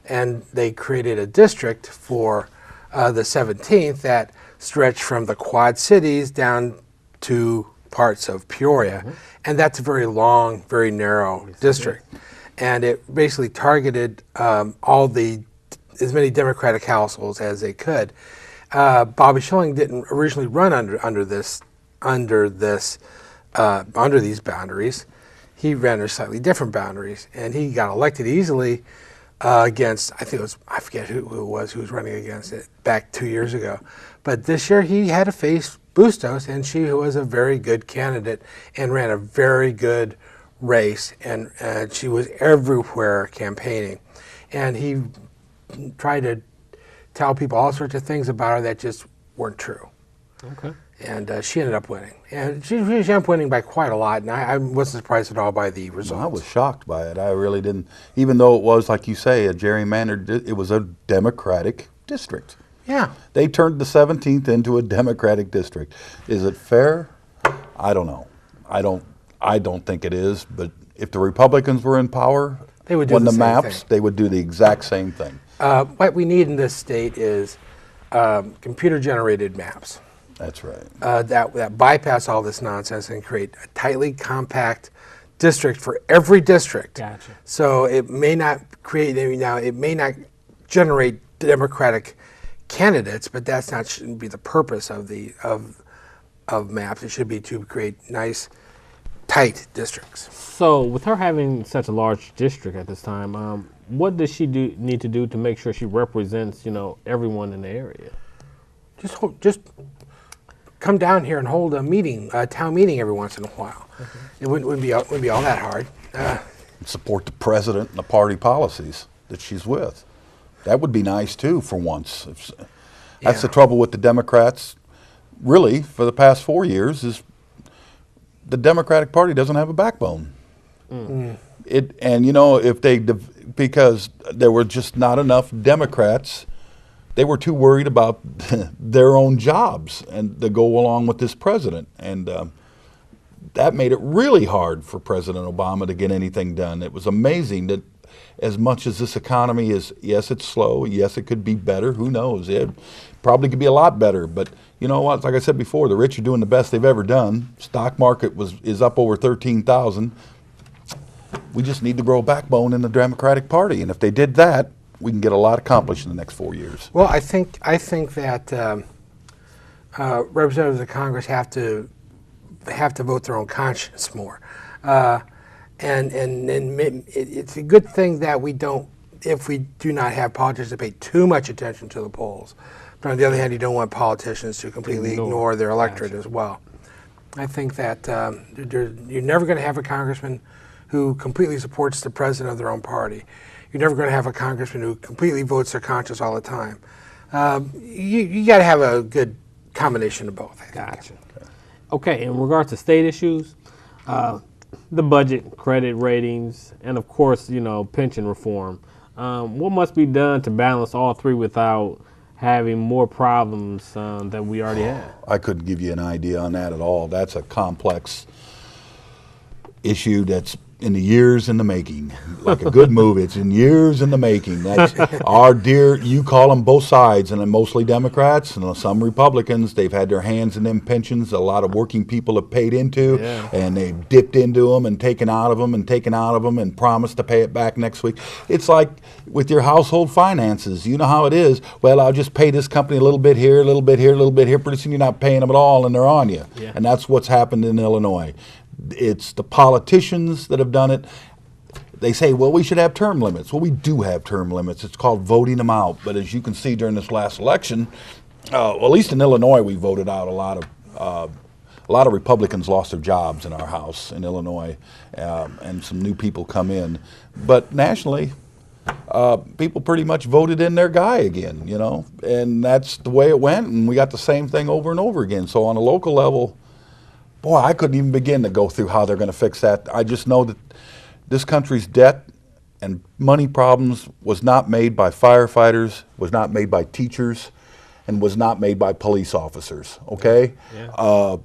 S1: and they created a district for the 17th that stretched from the Quad Cities down to parts of Peoria, and that's a very long, very narrow district. And it basically targeted as many Democratic households as they could. Bobby Schilling didn't originally run under these boundaries. He ran under slightly different boundaries, and he got elected easily against, I forget who it was who was running against it back 2 years ago. But this year he had to face Bustos, and she was a very good candidate and ran a very good race, and she was everywhere campaigning. And he tried to tell people all sorts of things about her that just weren't true.
S2: Okay.
S1: And she ended up winning. And she ended up winning by quite a lot, and I wasn't surprised at all by the results.
S3: I was shocked by it. I really didn't, even though it was, like you say, a gerrymandered, it was a Democratic district.
S1: Yeah.
S3: They turned the 17th into a Democratic district. Is it fair? I don't know. I don't think it is, but if the Republicans were in power,
S1: They would do
S3: when
S1: the
S3: the
S1: same
S3: maps,
S1: thing.
S3: they would do the exact same thing.
S1: What we need in this state is computer-generated maps
S3: That's right.
S1: that bypass all this nonsense and create a tightly compact district for every district.
S2: Gotcha.
S1: So it may not it may not generate Democratic candidates, but shouldn't be the purpose of of maps. It should be to create nice, tight districts.
S2: So with her having such a large district at this time, what does she need to do to make sure she represents, everyone in the area?
S1: Just come down here and hold a town meeting every once in a while. It wouldn't be all that hard.
S3: Support the president and the party policies that she's with. That would be nice too, for once. That's the
S1: Yeah.
S3: trouble with the Democrats, really, for the past 4 years, is the Democratic Party doesn't have a backbone. Because there were just not enough Democrats, they were too worried about their own jobs and to go along with this president. And that made it really hard for President Obama to get anything done. It was amazing that as much as this economy is, yes, it's slow, yes, it could be better, who knows? It probably could be a lot better, but you know what, like I said before, the rich are doing the best they've ever done. Stock market is up over 13,000. We just need to grow a backbone in the Democratic Party, and if they did that, we can get a lot accomplished in the next 4 years.
S1: Well, I think that representatives of Congress have to vote their own conscience more, and it's a good thing that if we do not have politicians to pay too much attention to the polls. But on the other hand, you don't want politicians to completely ignore their electorate as well. I think that you're never going to have a congressman who completely supports the president of their own party. You're never going to have a congressman who completely votes their conscience all the time. You got to have a good combination of both, I think.
S2: Gotcha. Okay, in regards to state issues, the budget, credit ratings, and of course, pension reform. What must be done to balance all three without having more problems than we already have?
S3: I couldn't give you an idea on that at all. That's a complex issue that's in the years in the making. Like a good movie, it's in years in the making. That's you call them both sides, and then mostly Democrats and some Republicans. They've had their hands in them pensions. A lot of working people have paid into, and they've dipped into them and taken out of them and taken out of them and promised to pay it back next week. It's like with your household finances. You know how it is. Well, I'll just pay this company a little bit here, a little bit here, a little bit here. Pretty soon you're not paying them at all, and they're on you.
S2: Yeah.
S3: And that's what's happened in Illinois. It's the politicians that have done it. they say, well, we should have term limits. Well, we do have term limits. It's called voting them out. But as you can see during this last election, well, at least in Illinois, we voted out a lot of Republicans lost their jobs in our House in Illinois, and some new people come in. But nationally, people pretty much voted in their guy again, you know, and that's the way it went, and we got the same thing over and over again. So on a local level, boy, I couldn't even begin to go through how they're going to fix that. I just know that this country's debt and money problems was not made by firefighters, was not made by teachers, and was not made by police officers, okay? Yeah.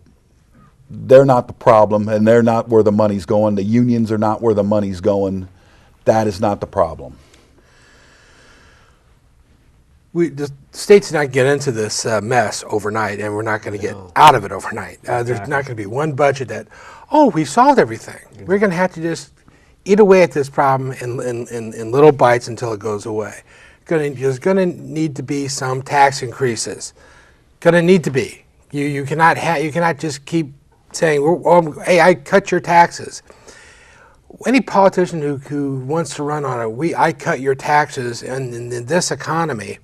S3: They're not the problem, and they're not where the money's going. The unions are not where the money's going. That is not the problem.
S1: The state's not get into this mess overnight, and we're not going to get out of it overnight. There's not going to be one budget that, we solved everything. Exactly. We're going to have to just eat away at this problem in little bites until it goes away. There's going to need to be some tax increases. Going to need to be. You cannot just keep saying, hey, I cut your taxes. Any politician who wants to run on I cut your taxes in this economy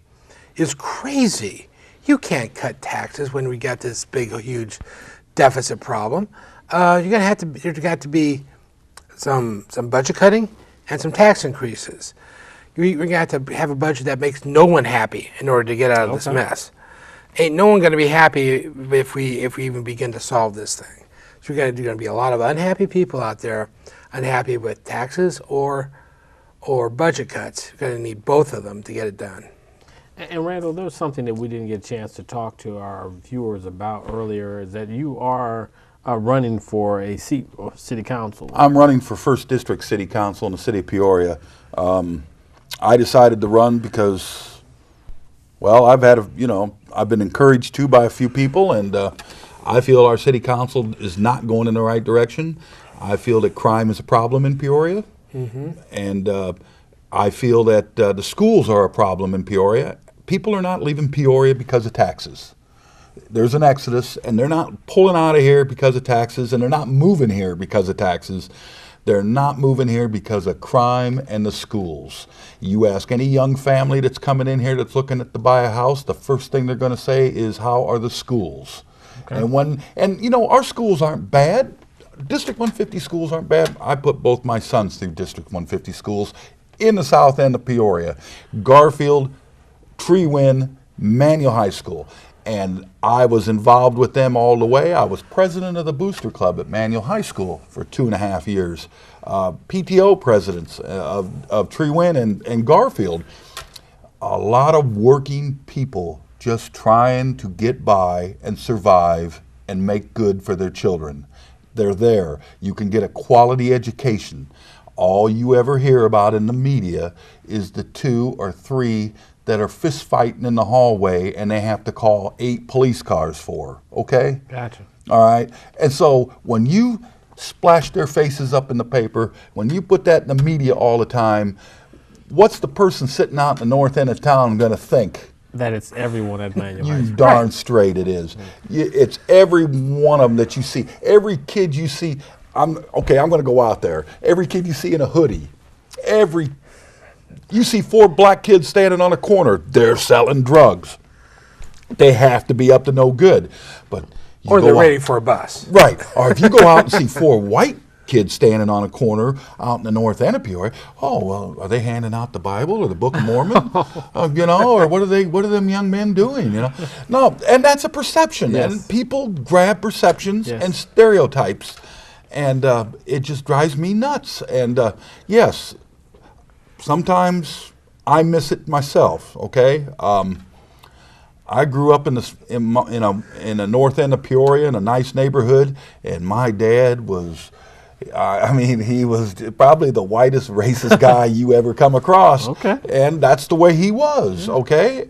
S1: is crazy. You can't cut taxes when we got this big, huge deficit problem. There's got to be some budget cutting and some tax increases. We're going to have to have a budget that makes no one happy in order to get out of this mess. Ain't no one going to be happy if we even begin to solve this thing. So there's going to be a lot of unhappy people out there, unhappy with taxes or budget cuts. We're going to need both of them to get it done.
S2: And Randall, there's something that we didn't get a chance to talk to our viewers about earlier, is that you are running for a seat of city council.
S3: I'm running for 1st District City Council in the city of Peoria. I decided to run because, well, I've been encouraged to by a few people, and I feel our city council is not going in the right direction. I feel that crime is a problem in Peoria, and I feel that the schools are a problem in Peoria. People are not leaving Peoria because of taxes. There's an exodus, and they're not pulling out of here because of taxes, and they're not moving here because of taxes. They're not moving here because of crime and the schools. You ask any young family that's coming in here that's looking to buy a house, the first thing they're going to say is, how are the schools? Okay. And you know, our schools aren't bad. District 150 schools aren't bad. I put both my sons through District 150 schools in the south end of Peoria. Garfield, Treewin, Manual High School. And I was involved with them all the way. I was president of the Booster Club at Manual High School for 2.5 years. PTO presidents of Treewin and Garfield. A lot of working people just trying to get by and survive and make good for their children. They're there. You can get a quality education. All you ever hear about in the media is the 2 or 3 that are fist fighting in the hallway and they have to call 8 police cars for, okay?
S2: Gotcha.
S3: All right? And so when you splash their faces up in the paper, when you put that in the media all the time, what's the person sitting out in the north end of town going to think?
S2: That it's everyone at Manual High
S3: You
S2: School.
S3: darn straight it is. It's every one of them that you see. Every kid you see, I'm going to go out there. Every kid you see in a hoodie, you see 4 black kids standing on a corner, they're selling drugs. They have to be up to no good.
S1: Or they're waiting for a bus.
S3: Right. Or if you go out and see 4 white kids standing on a corner out in the north end of Peoria, are they handing out the Bible or the Book of Mormon? Or what are them young men doing? No, and that's a perception.
S2: Yes.
S3: And people grab perceptions and stereotypes, and it just drives me nuts. And yes, sometimes I miss it myself. Okay. I grew up in the north end of Peoria in a nice neighborhood, and my dad was, he was probably the whitest racist guy you ever come across.
S2: Okay.
S3: And that's the way he was, okay?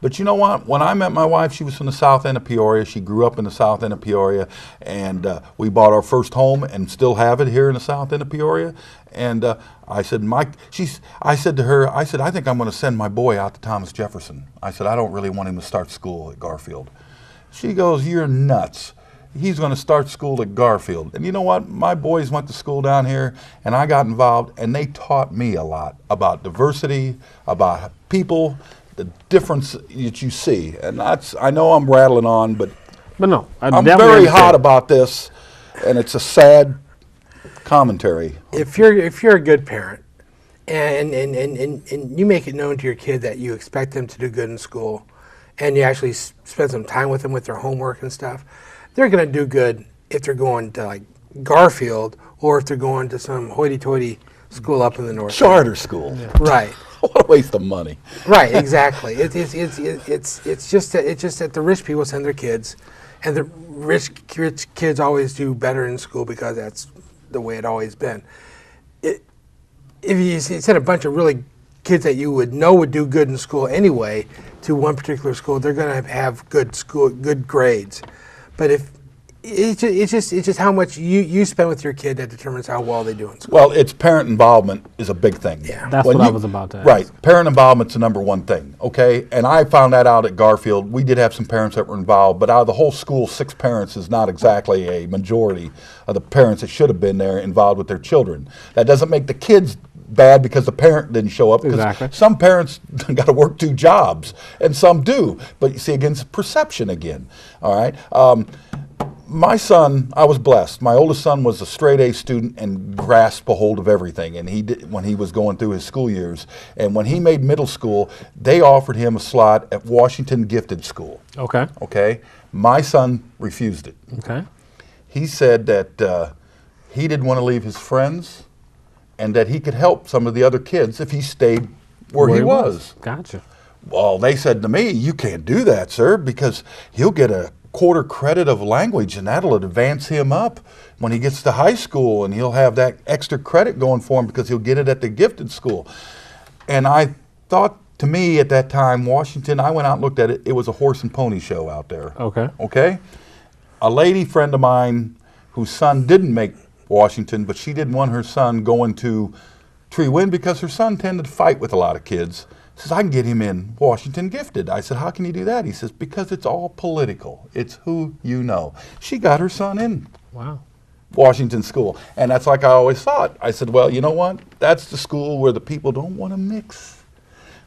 S3: But you know what? When I met my wife, she was from the south end of Peoria. She grew up in the south end of Peoria, and we bought our first home and still have it here in the south end of Peoria. And I said to her, I think I'm going to send my boy out to Thomas Jefferson. I said, I don't really want him to start school at Garfield. She goes, you're nuts. he's going to start school at Garfield. And you know what? My boys went to school down here, and I got involved, and they taught me a lot about diversity, about people, the difference that you see. And I know I'm rattling on, but
S2: no,
S3: I'm
S2: definitely
S3: very
S2: understand.
S3: hot about this, and it's a sad commentary.
S1: If you're a good parent, and you make it known to your kid that you expect them to do good in school, and you actually spend some time with them with their homework and stuff, they're going to do good if they're going to like Garfield or if they're going to some hoity-toity school up in the north.
S3: Charter school.
S1: Right.
S3: What a waste of money.
S1: Right. Exactly. It's just that the rich people send their kids, and the rich kids always do better in school because that's the way it always been. If you send a bunch of really kids that you would know would do good in school anyway to one particular school, they're going to have good grades. But if it's just how much you spend with your kid that determines how well they do in school.
S3: Well, it's parent involvement is a big thing.
S1: Yeah.
S2: That's what I was about to ask.
S3: Right. Parent involvement's the number one thing, okay? And I found that out at Garfield. We did have some parents that were involved, but out of the whole school, 6 parents is not exactly a majority of the parents that should have been there involved with their children. That doesn't make the kids bad because the parent didn't show up.
S2: Exactly.
S3: Some parents got to work 2 jobs, and some do. But you see, again, it's perception again, all right? My son, I was blessed. My oldest son was a straight A student and grasped a hold of everything. And he did when he was going through his school years. And when he made middle school, they offered him a slot at Washington Gifted School.
S2: Okay.
S3: Okay. My son refused it.
S2: Okay.
S3: He said that he didn't want to leave his friends, and that he could help some of the other kids if he stayed where he was.
S2: Gotcha.
S3: Well, they said to me, "You can't do that, sir, because he'll get a quarter credit of language, and that'll advance him up when he gets to high school, and he'll have that extra credit going for him because he'll get it at the gifted school." And I thought, to me at that time, Washington, I went out and looked at it, it was a horse and pony show out there.
S2: Okay.
S3: Okay? A lady friend of mine whose son didn't make Washington, but she didn't want her son going to Tree Wind because her son tended to fight with a lot of kids. Says, "I can get him in Washington Gifted." I said, "How can you do that?" He says, "Because it's all political. It's who you know." She got her son in
S2: Wow.
S3: Washington School. And that's like I always thought. I said, well, you know what? That's the school where the people don't want to mix.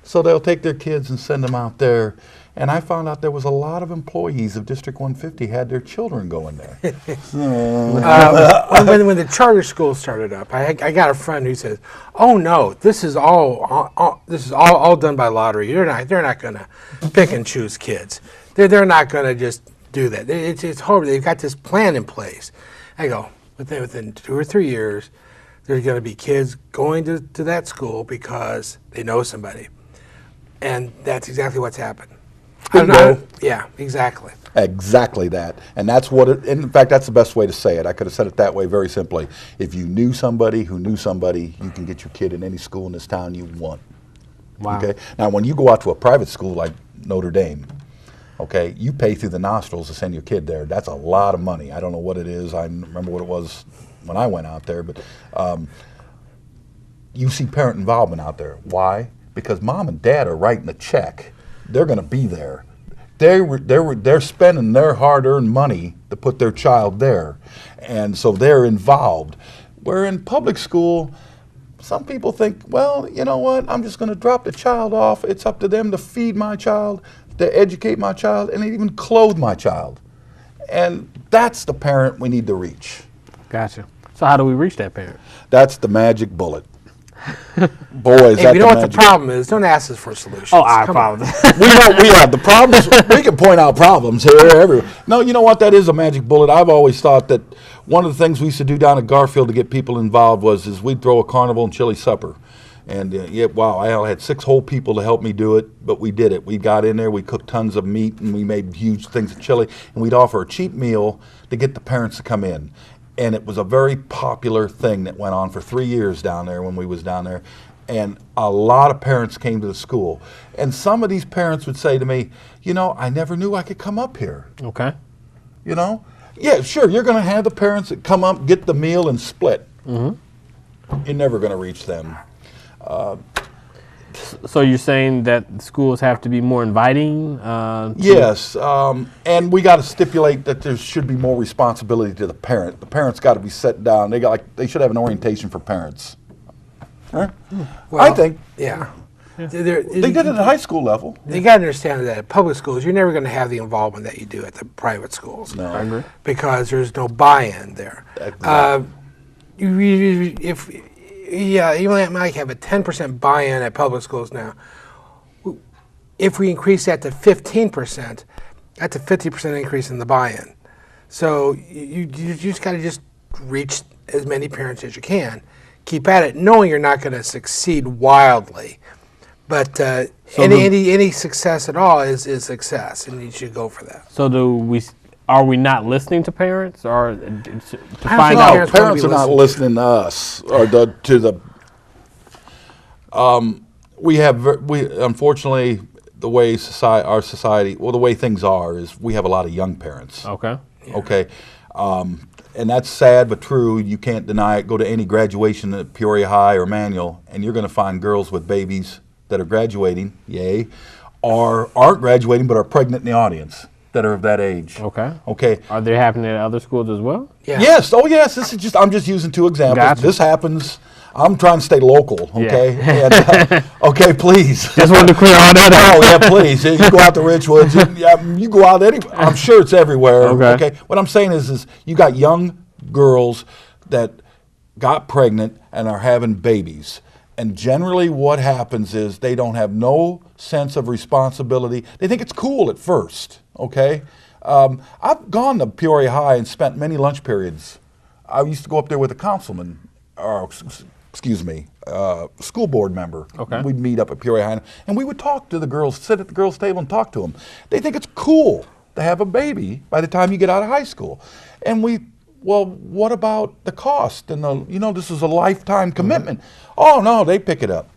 S3: So they'll take their kids and send them out there. And I found out there was a lot of employees of District 150 had their children going there.
S1: When the charter school started up, I got a friend who says, "Oh no, this is all done by lottery. They're not going to pick and choose kids. They're not going to just do that. It's horrible. They've got this plan in place." I go, within 2 or 3 years, there's going to be kids going to that school because they know somebody, and that's exactly what's happened. I don't know. Yeah, exactly.
S3: Exactly that. And that's what it, in fact, that's the best way to say it. I could have said it that way very simply. If you knew somebody who knew somebody, you can get your kid in any school in this town you want.
S2: Wow.
S3: Okay? Now, when you go out to a private school like Notre Dame, okay, you pay through the nostrils to send your kid there. That's a lot of money. I don't know what it is. I remember what it was when I went out there, but you see parent involvement out there. Why? Because mom and dad are writing a check. They're going to be there. They're spending their hard-earned money to put their child there, and so they're involved. Where in public school, some people think, well, you know what? I'm just going to drop the child off. It's up to them to feed my child, to educate my child, and even clothe my child. And that's the parent we need to reach.
S2: Gotcha. So how do we reach that parent?
S3: That's the magic bullet. Boy, is
S1: Hey,
S3: that
S1: you know
S3: the
S1: what the
S3: magic
S1: problem is? Don't ask us for solutions.
S2: Oh, I
S1: Come on.
S2: apologize.
S3: we have the problems. We can point out problems here, everywhere. No, you know what? That is a magic bullet. I've always thought that one of the things we used to do down at Garfield to get people involved is we'd throw a carnival and chili supper. And I had 6 whole people to help me do it, but we did it. We got in there, we cooked tons of meat, and we made huge things of chili, and we'd offer a cheap meal to get the parents to come in. And it was a very popular thing that went on for 3 years down there when we was down there. And a lot of parents came to the school. And some of these parents would say to me, you know, I never knew I could come up here.
S2: Okay.
S3: You know? Yeah, sure, you're going to have the parents that come up, get the meal, and split. Mm-hmm. You're never going to reach them.
S2: So you're saying that schools have to be more inviting?
S3: Yes, and we got to stipulate that there should be more responsibility to the parent. The parents got to be set down. They should have an orientation for parents. Huh?
S1: Well,
S3: I think
S1: Yeah.
S3: they did it at high school level.
S1: You got to understand that at public schools, you're never going to have the involvement that you do at the private schools.
S3: No.
S2: I agree.
S1: Because there's no buy-in there.
S3: Exactly.
S1: You might have a 10% buy-in at public schools now. If we increase that to 15%, that's a 50% increase in the buy-in. So you just got to reach as many parents as you can. Keep at it, knowing you're not going to succeed wildly. But any success at all is success, and you should go for that.
S2: So are we not listening to parents, or to find
S1: know.
S2: out?
S3: No, parents are not listening to us or to the. We unfortunately the way our society, the way things are is we have a lot of young parents.
S2: Okay.
S3: Okay. And that's sad but true. You can't deny it. Go to any graduation at Peoria High or Manual, and you're going to find girls with babies that are graduating, yay, or aren't graduating but are pregnant in the audience that are of that age.
S2: Okay.
S3: Okay.
S2: Are they happening at other schools as well?
S1: Yeah.
S3: Yes. Oh, yes. I'm just using two examples.
S2: Gotcha.
S3: This happens. I'm trying to stay local. Okay.
S2: Yeah.
S3: And, okay, please.
S2: Just wanted to clear all that up.
S3: Oh, yeah, please. You go out to Richwoods. You go out I'm sure it's everywhere.
S2: Okay.
S3: What I'm saying is you got young girls that got pregnant and are having babies. And generally what happens is they don't have no sense of responsibility. They think it's cool at first, okay? I've gone to Peoria High and spent many lunch periods. I used to go up there with a councilman, or school board member.
S2: Okay.
S3: We'd meet up at Peoria High, and we would talk to the girls, sit at the girls' table and talk to them. They think it's cool to have a baby by the time you get out of high school. And well, what about the cost? And this is a lifetime commitment. Oh, no, they pick it up.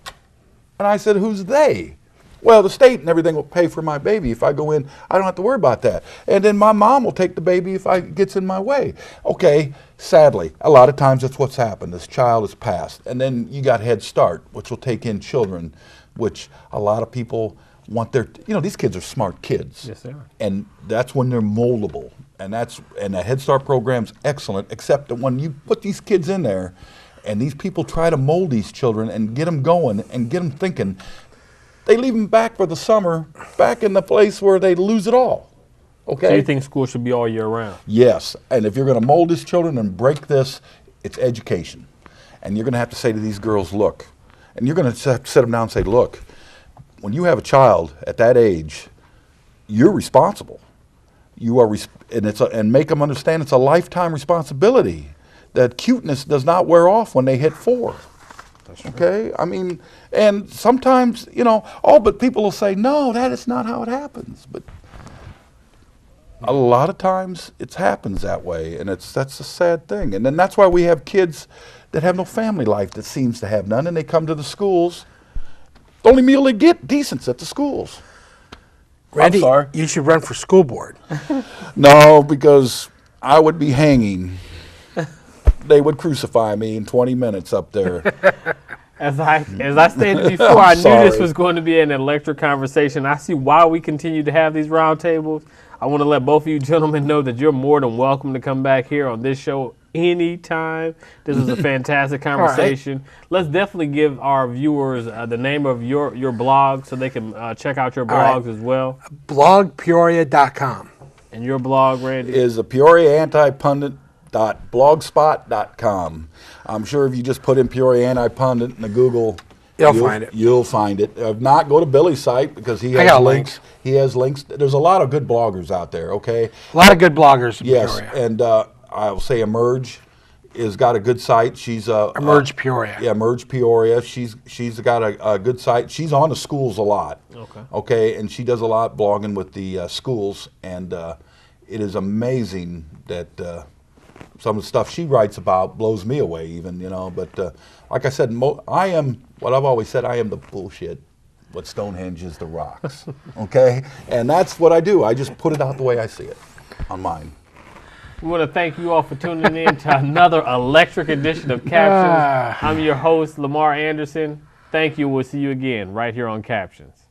S3: And I said, who's they? Well, the state and everything will pay for my baby. If I go in, I don't have to worry about that. And then my mom will take the baby if it gets in my way. Okay, sadly, a lot of times that's what's happened. This child is passed. And then you got Head Start, which will take in children, which a lot of people want these kids are smart kids.
S2: Yes, they are.
S3: And that's when they're moldable. And the Head Start program's excellent, except that when you put these kids in there and these people try to mold these children and get them going and get them thinking, they leave them back for the summer, back in the place where they lose it all. Okay?
S2: So you think school should be all year round?
S3: Yes. And if you're going to mold these children and break this, it's education. And you're going to have to say to these girls, look, and you're going to have to sit them down and say, look, when you have a child at that age, you're responsible. You are, and make them understand it's a lifetime responsibility. That cuteness does not wear off when they hit 4. Okay? I mean, and sometimes, but people will say, no, that is not how it happens. But a lot of times it happens that way, and that's a sad thing. And then that's why we have kids that have no family life that seems to have none, and they come to the schools. The only meal they get, decent's at the schools.
S1: Randy,
S3: I'm sorry.
S1: you should run for school board.
S3: No, because I would be hanging. They would crucify me in 20 minutes up there.
S2: As I stated before, I knew this
S3: sorry.
S2: was going to be an electric conversation. I see why we continue to have these roundtables. I want to let both of you gentlemen know that you're more than welcome to come back here on this show anytime. This was a fantastic conversation. Let's definitely give our viewers the name of your blog so they can check out your blogs as well.
S1: Blogpeoria.com.
S2: And your blog, Randy?
S3: Is the Peoria Anti-Pundit.blogspot.com. I'm sure if you just put in Peoria Anti-Pundit in the Google,
S1: You'll find it.
S3: You'll find it. If not, go to Billy's site because he has
S1: got
S3: links.
S1: links.
S3: He has links. There's a lot of good bloggers out there, okay?
S1: A lot of good bloggers in
S3: Yes,
S1: Peoria.
S3: and I'll say Emerge has got a good site. She's
S1: Emerge Peoria.
S3: Yeah, Emerge Peoria. She's got a good site. She's on the schools a lot. Okay, and she does a lot blogging with the schools, and it is amazing that some of the stuff she writes about blows me away even, But like I said, I am, what I've always said, I am the bullshit. What Stonehenge is the rocks, okay? And that's what I do. I just put it out the way I see it on mine.
S2: We want to thank you all for tuning in to another electric edition of Captions. I'm your host, Lamar Anderson. Thank you. We'll see you again right here on Captions.